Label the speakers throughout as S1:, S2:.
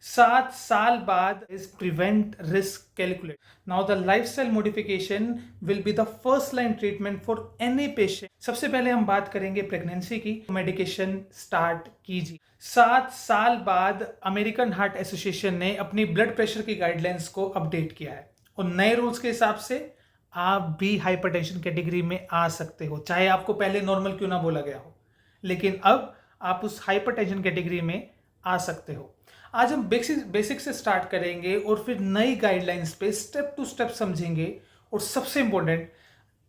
S1: 7 साल बाद is prevent risk calculate. Now the lifestyle modification will be the first line treatment for any patient. सबसे पहले हम बात करेंगे प्रेगनेंसी की। मेडिकेशन स्टार्ट कीजिए। 7 साल बाद अमेरिकन हार्ट एसोसिएशन ने अपनी ब्लड प्रेशर की गाइडलाइंस को अपडेट किया है और नए रूल्स के हिसाब से आप भी हाइपरटेंशन कैटेगरी में आ सकते हो, चाहे आपको पहले नॉर्मल क्यों ना बोला गया हो, लेकिन अब आप उस हाइपरटेंशन कैटेगरी में आ सकते हो। आज हम बेसिक से स्टार्ट करेंगे और फिर नई गाइडलाइंस पे स्टेप टू स्टेप समझेंगे और सबसे इंपॉर्टेंट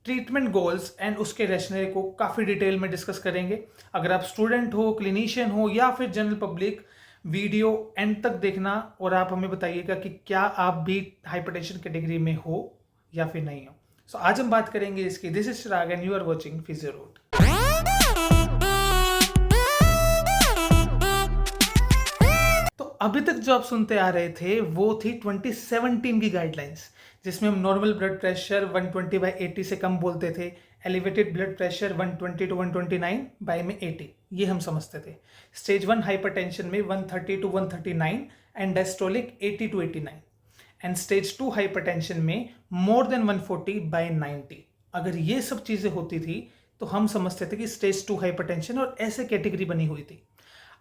S1: ट्रीटमेंट गोल्स एंड उसके रैशनल को काफ़ी डिटेल में डिस्कस करेंगे। अगर आप स्टूडेंट हो, क्लिनिशियन हो या फिर जनरल पब्लिक, वीडियो एंड तक देखना और आप हमें बताइएगा कि क्या आप भी हाइपरटेंशन कैटेगरी में हो या फिर नहीं हो। सो आज हम बात करेंगे इसकी। This is Chirag and you are watching Physio Root. तो अभी तक जो आप सुनते आ रहे थे वो थी 2017 की गाइडलाइंस, जिसमें हम नॉर्मल ब्लड प्रेशर 120/80 से कम बोलते थे, एलिवेटेड ब्लड प्रेशर 120 to 129/80 ये हम समझते थे। स्टेज 1 हाइपरटेंशन में 130 to 139 and diastolic 80 to 89 and stage 2 hypertension में मोर देन 140/90। अगर ये सब चीज़ें होती थी तो हम समझते थे कि स्टेज 2 हाइपरटेंशन और ऐसे कैटेगरी बनी हुई थी।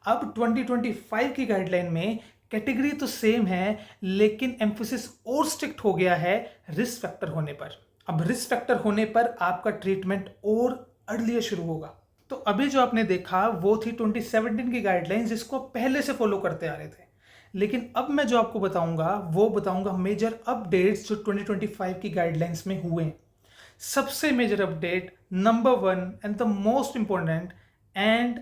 S1: अब 2025 की गाइडलाइन में कैटेगरी तो सेम है, लेकिन एम्फोसिस और स्ट्रिक्ट हो गया है रिस्क फैक्टर होने पर। अब रिस्क फैक्टर होने पर आपका ट्रीटमेंट और अर्लियर शुरू होगा। तो अभी जो आपने देखा वो थी 2017 की गाइडलाइंस, जिसको पहले से फॉलो करते आ रहे थे, लेकिन अब मैं जो आपको बताऊंगा वो बताऊंगा मेजर अपडेट्स जो 2025 की गाइडलाइंस में हुए हैं। सबसे major update number 1 and the most important and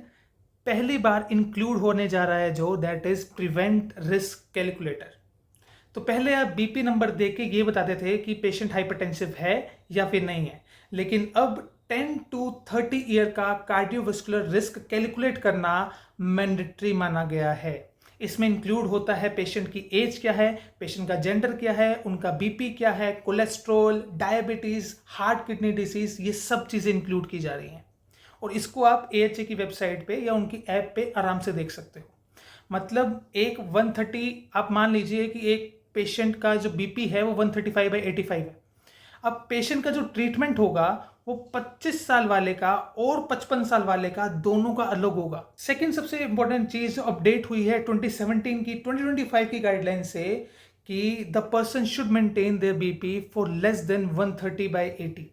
S1: पहली बार इंक्लूड होने जा रहा है जो that is prevent risk calculator. तो पहले आप बीपी नंबर देख के ये बताते थे कि पेशेंट हाइपरटेंसिव है या फिर नहीं है, लेकिन अब 10 to 30 ईयर का कार्डियोवास्कुलर रिस्क कैलकुलेट करना मैंडेटरी माना गया है। इसमें इंक्लूड होता है पेशेंट की एज क्या है, पेशेंट का जेंडर क्या है, उनका बीपी क्या है, cholesterol, diabetes, heart kidney disease, ये सब चीजें इंक्लूड की जा रही हैं और इसको आप AHA की वेबसाइट पे या उनकी ऐप पे आराम से देख सकते हो। मतलब एक 130 आप मान लीजिए कि एक पेशेंट का जो बीपी है वो 135/85 है। अब पेशेंट का जो ट्रीटमेंट होगा वो 25 साल वाले का और 55 साल वाले का दोनों का अलग होगा। सेकंड सबसे इंपॉर्टेंट चीज जो अपडेट हुई है 2017 की 2025 की गाइडलाइन से कि the person should maintain their BP for less than 130/80।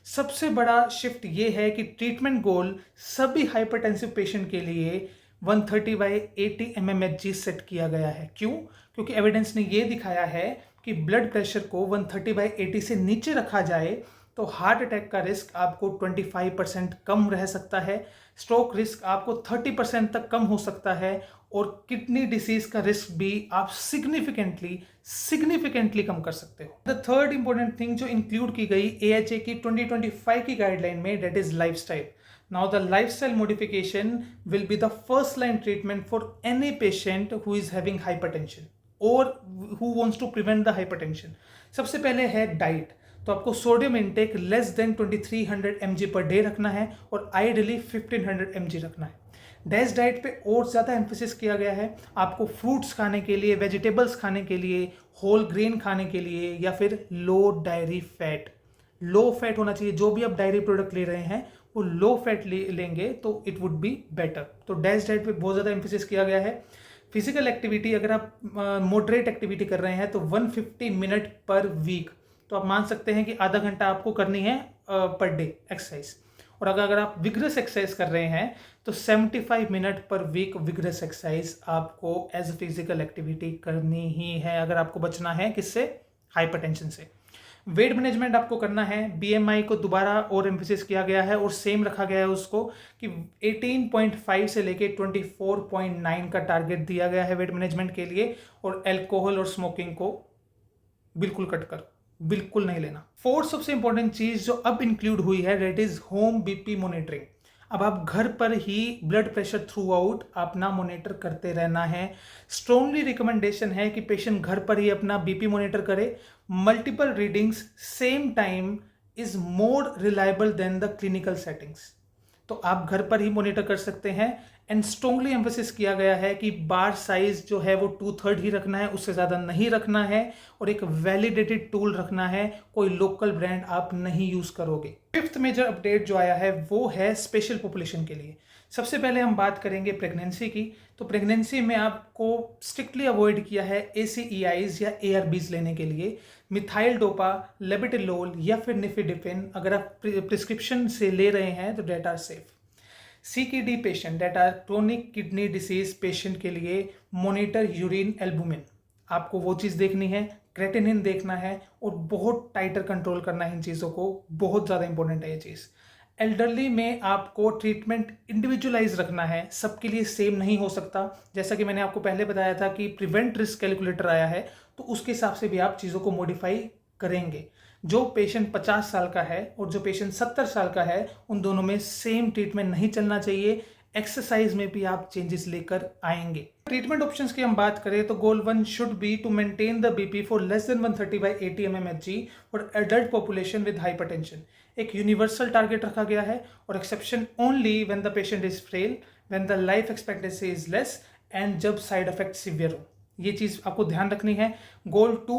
S1: सबसे बड़ा शिफ्ट ये है कि ट्रीटमेंट गोल सभी हाइपरटेंसिव पेशेंट के लिए 130/80 mmHg सेट किया गया है। क्यों? क्योंकि एविडेंस ने ये दिखाया है कि ब्लड प्रेशर को 130/80 से नीचे रखा जाए तो हार्ट अटैक का रिस्क आपको 25% कम रह सकता है, स्ट्रोक रिस्क आपको 30% तक कम हो सकता है और किडनी डिसीज का रिस्क भी आप सिग्निफिकेंटली कम कर सकते हो। द थर्ड इंपॉर्टेंट थिंग जो इंक्लूड की गई AHA की 2025 की गाइडलाइन में that is lifestyle. Now the lifestyle modification will be the first line treatment for any patient who is having hypertension or who wants to prevent the hypertension. सबसे पहले है diet. तो आपको sodium intake less than 2300 mg per day रखना है और ideally 1500 mg रखना है। डैश डाइट पे और ज़्यादा एम्फेसिस किया गया है। आपको फ्रूट्स खाने के लिए, वेजिटेबल्स खाने के लिए, होल ग्रेन खाने के लिए या फिर लो डायरी फैट, लो फैट होना चाहिए। जो भी आप डायरी प्रोडक्ट ले रहे हैं वो लो फैट लेंगे तो इट वुड बी बेटर। तो डैश डाइट पे बहुत ज़्यादा एम्फेसिस किया गया है। फिजिकल एक्टिविटी अगर आप मॉडरेट एक्टिविटी कर रहे हैं तो 150 मिनट पर वीक, तो आप मान सकते हैं कि आधा घंटा आपको करनी है पर डे एक्सरसाइज। और अगर आप विग्रस एक्सरसाइज कर रहे हैं तो 75 minute per week vigorous exercise आपको एज अ फिजिकल एक्टिविटी करनी ही है अगर आपको बचना है किससे, हाइपरटेंशन से। वेट मैनेजमेंट आपको करना है। BMI को दोबारा और एम्फेसिस किया गया है और सेम रखा गया है उसको कि 18.5 से लेके 24.9 का टारगेट दिया गया है वेट मैनेजमेंट के लिए। और अल्कोहल और स्मोकिंग को बिल्कुल कट कर, बिल्कुल नहीं लेना। फोर्थ सबसे इंपॉर्टेंट चीज जो अब इंक्लूड हुई है that is home BP monitoring. अब आप घर पर ही ब्लड प्रेशर थ्रू आउट अपना मॉनिटर करते रहना है। स्ट्रॉन्गली रिकमेंडेशन है कि पेशेंट घर पर ही अपना बीपी मॉनिटर करे। Multiple readings same time is more reliable then the clinical settings. तो आप घर पर ही मॉनिटर कर सकते हैं एंड स्ट्रॉन्गली एम्फोसिस किया गया है कि बार साइज जो है वो 2/3 ही रखना है, उससे ज़्यादा नहीं रखना है, और एक वैलिडेटेड टूल रखना है, कोई लोकल ब्रांड आप नहीं यूज़ करोगे। फिफ्थ मेजर अपडेट जो आया है वो है स्पेशल पॉपुलेशन के लिए। सबसे पहले हम बात करेंगे प्रेगनेंसी की। तो प्रेगनेंसी में आपको स्ट्रिक्टली अवॉइड किया है ACEIs या ARBs लेने के लिए। मिथाइल डोपा, लेबेटिलोल या फिर निफिडिपिन अगर आप प्रिस्क्रिप्शन से ले रहे हैं तो that are safe. CKD patient, that are chronic kidney disease patient के लिए मॉनिटर यूरिन एल्बुमिन। आपको वो चीज़ देखनी है, क्रेटिनिन देखना है, और बहुत टाइटर कंट्रोल करना है इन चीज़ों को, बहुत ज़्यादा इंपॉर्टेंट है ये चीज़। एल्डरली में आपको ट्रीटमेंट इंडिविजुअलाइज रखना है, सबके लिए सेम नहीं हो सकता। जैसा कि मैंने आपको पहले बताया था कि प्रिवेंट रिस्क कैलकुलेटर आया है, तो उसके हिसाब से भी आप चीज़ों को मॉडिफाई करेंगे। जो पेशेंट 50 साल का है और जो पेशेंट 70 साल का है, उन दोनों में सेम ट्रीटमेंट नहीं चलना चाहिए। एक्सरसाइज में भी आप चेंजेस लेकर आएंगे। ट्रीटमेंट ऑप्शंस की हम बात करें तो goal 1 should be to maintain the BP for less than 130/80 mmHg for adult population with hypertension. एक यूनिवर्सल टारगेट रखा गया है, और exception only when the patient is frail, when the life expectancy is less, and जब side effect severe हो। ये चीज़ आपको ध्यान रखनी है। गोल 2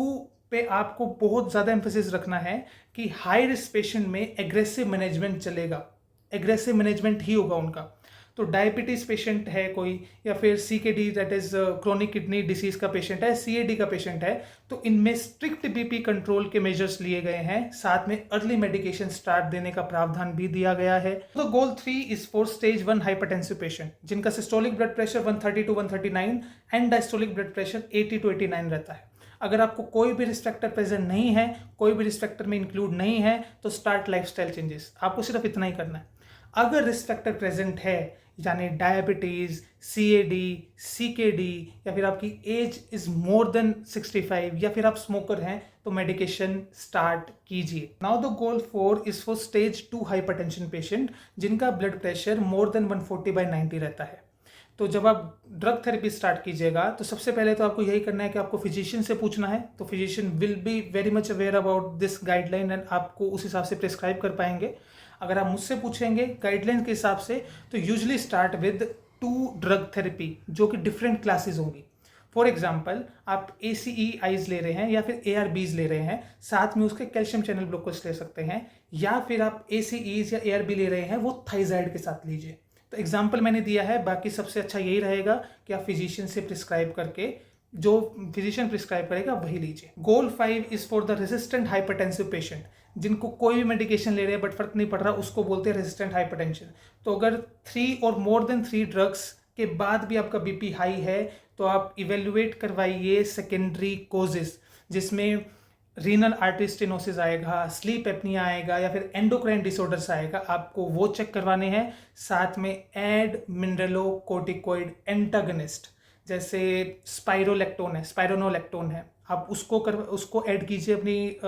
S1: पे आपको बहुत ज़्यादा एम्फेसिस रखना है कि हाई रिस्क पेशेंट में एग्रेसिव मैनेजमेंट चलेगा, एग्रेसिव मैनेजमेंट ही होगा उनका। तो डायबिटीज़ पेशेंट है कोई, या फिर CKD that is chronic kidney disease का पेशेंट है, CAD का पेशेंट है, तो इनमें स्ट्रिक्ट बीपी कंट्रोल के मेजर्स लिए गए हैं, साथ में अर्ली मेडिकेशन स्टार्ट देने का प्रावधान भी दिया गया है। तो goal 3 is for stage 1 hypertensive patient जिनका systolic blood pressure 130 to 139 and diastolic blood pressure 80 to 89 रहता है। अगर आपको कोई भी रिस्क फैक्टर प्रेजेंट नहीं है, कोई भी रिस्क फैक्टर में इंक्लूड नहीं है, तो स्टार्ट लाइफस्टाइल चेंजेस। आपको सिर्फ इतना ही करना है। अगर रिस्क फैक्टर प्रेजेंट है, यानी डायबिटीज़, CAD, CKD, या फिर आपकी एज इज मोर देन 65, या फिर आप स्मोकर हैं, तो मेडिकेशन स्टार्ट कीजिए। Now the goal 4 is for stage 2 hypertension patient जिनका ब्लड प्रेशर मोर देन 140/90 रहता है। तो जब आप ड्रग थेरेपी स्टार्ट कीजिएगा तो सबसे पहले तो आपको यही करना है कि आपको फिजिशियन से पूछना है। तो physician will be very much aware about this guideline and आपको उस हिसाब से प्रिस्क्राइब कर पाएंगे। अगर आप मुझसे पूछेंगे गाइडलाइन के हिसाब से, तो usually start with 2 drug therapy जो कि डिफरेंट क्लासेस होंगी। फॉर एग्जाम्पल, आप ACEIs ले रहे हैं या फिर ARBs ले रहे हैं, साथ में उसके कैल्शियम चैनल ब्लॉकर्स ले सकते हैं, या फिर आप ACEs या ARB ले रहे हैं वो थाइजाइड के साथ लीजिए। तो एग्जाम्पल मैंने दिया है, बाकी सबसे अच्छा यही रहेगा कि आप फिजिशियन से प्रिस्क्राइब करके, जो फिजिशियन प्रिस्क्राइब करेगा वही लीजिए। गोल 5 is for the resistant hypertensive patient जिनको कोई भी मेडिकेशन ले रहे हैं बट फर्क नहीं पड़ रहा, उसको बोलते हैं रेजिस्टेंट हाइपरटेंशन। तो अगर 3 और मोर देन 3 ड्रग्स के बाद भी आपका बीपी हाई है, तो आप इवेल्युएट करवाइए सेकेंडरी कोजेस, जिसमें रीनल आर्टरी स्टेनोसिस आएगा, स्लीप एपनिया आएगा, या फिर एंडोक्राइन डिसऑर्डर्स आएगा, आपको वो चेक करवाने हैं। साथ में एड मिनरलोकोर्टिकोइड एंटागनिस्ट जैसे स्पाइरोनोलेक्टोन है, आप उसको ऐड कीजिए अपनी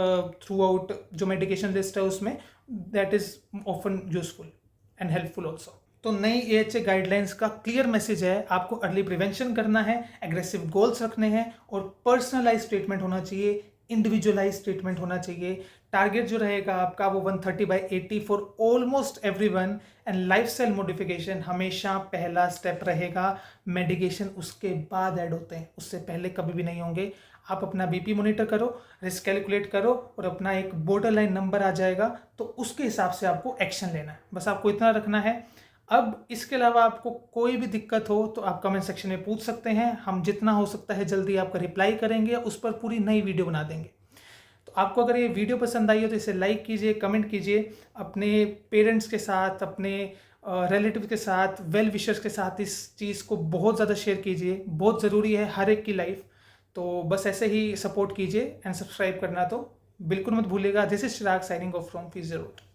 S1: थ्रू आउट जो मेडिकेशन लिस्ट है उसमें। That is often useful and helpful also. तो नई AHA गाइडलाइंस का क्लियर मैसेज है, आपको अर्ली प्रिवेंशन करना है, एग्रेसिव गोल्स रखने हैं, और पर्सनलाइज ट्रीटमेंट होना चाहिए, इंडिविजुअलाइज ट्रीटमेंट होना चाहिए। टारगेट जो रहेगा आपका वो 130/80 for almost everyone, and lifestyle modification हमेशा पहला स्टेप रहेगा। मेडिकेशन उसके बाद ऐड होते हैं, उससे पहले कभी भी नहीं होंगे। आप अपना बीपी मॉनिटर करो, रिस्क कैलकुलेट करो, और अपना एक बॉर्डर लाइन नंबर आ जाएगा, तो उसके हिसाब से आपको एक्शन लेना है। बस आपको इतना रखना है। अब इसके अलावा आपको कोई भी दिक्कत हो तो आप कमेंट सेक्शन में पूछ सकते हैं, हम जितना हो सकता है जल्दी आपका रिप्लाई करेंगे, उस पर पूरी नई वीडियो बना देंगे। तो आपको अगर ये वीडियो पसंद आई हो तो इसे लाइक कीजिए, कमेंट कीजिए, अपने पेरेंट्स के साथ, अपने रिलेटिव के साथ, वेल विशर्स के साथ इस चीज़ को बहुत ज़्यादा शेयर कीजिए, बहुत ज़रूरी है हर एक की लाइफ। तो बस ऐसे ही सपोर्ट कीजिए, एंड सब्सक्राइब करना तो बिल्कुल मत भूलिएगा। This is Chirag signing off from physiology.